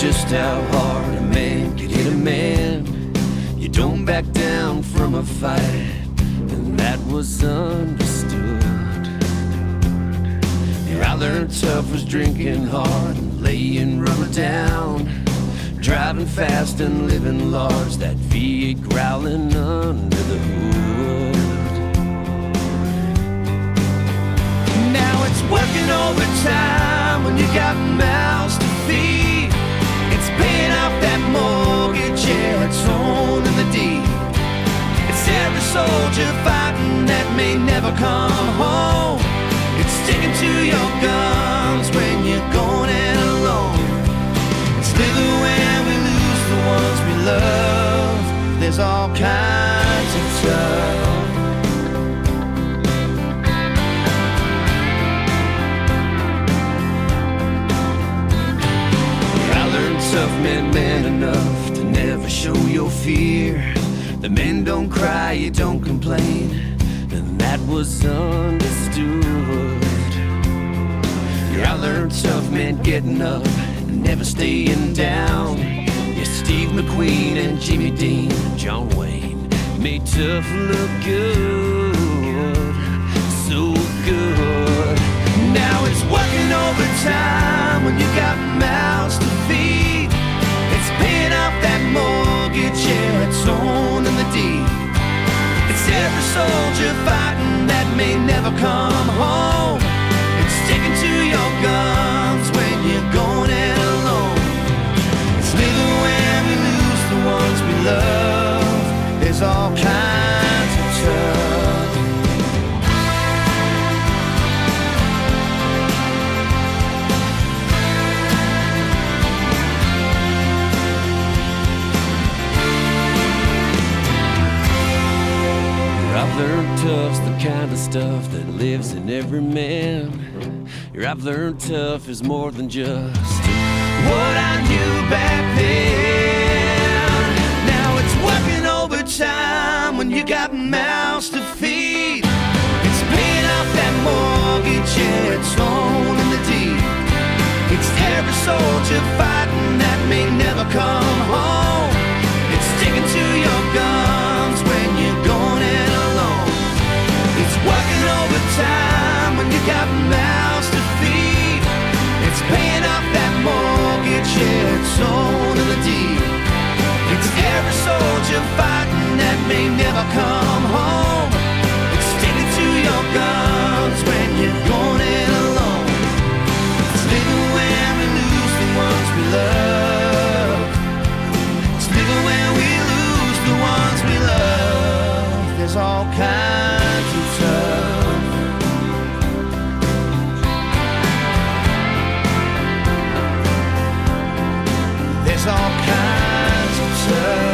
just how hard a man could hit a man. You don't back down from a fight, and that was understood. Yeah, I learned tough was drinking hard and laying rubber down, driving fast and living large, that V8 growling under the hood. Now it's working overtime when you got mouths to feed. It's paying off that mortgage, yeah, it's owning the deed. It's every soldier fighting that may never come home. It's sticking to your guns when you're going it alone. It's living when we lose the ones we love. There's all kinds of tough. Tough men, man enough to never show your fear. The men don't cry, you don't complain, and that was understood. Yeah, I learned tough men getting up and never staying down. Yeah, Steve McQueen and Jimmy Dean and John Wayne made tough look good, so good. Now it's working overtime when you got mouths to feed. It's paying off that mortgage, yeah, it's owning the deed. It's every soldier fighting that may never come home. It's sticking to your guns when you're going it alone. It's living when we lose the ones we love. There's all kinds of tough. I've learned tough's the kind of stuff that lives in every man. Yeah, I've learned tough is more than just what I knew back then. Now it's working overtime when you got mouths to feed. It's paying off that mortgage, yeah, it's owning the deed. It's every soldier fighting that may never come home. It's sticking to your guns when you're going in alone. It's working overtime when you got mouths to feed. It's paying off that mortgage, yeah, it's owning the deed. It's every soldier fighting that may never come home. It's sticking to your guns when you're going in alone. It's living when we lose the ones we love. It's living when we lose the ones we love. There's all kinds of tough. There's all kinds of tough.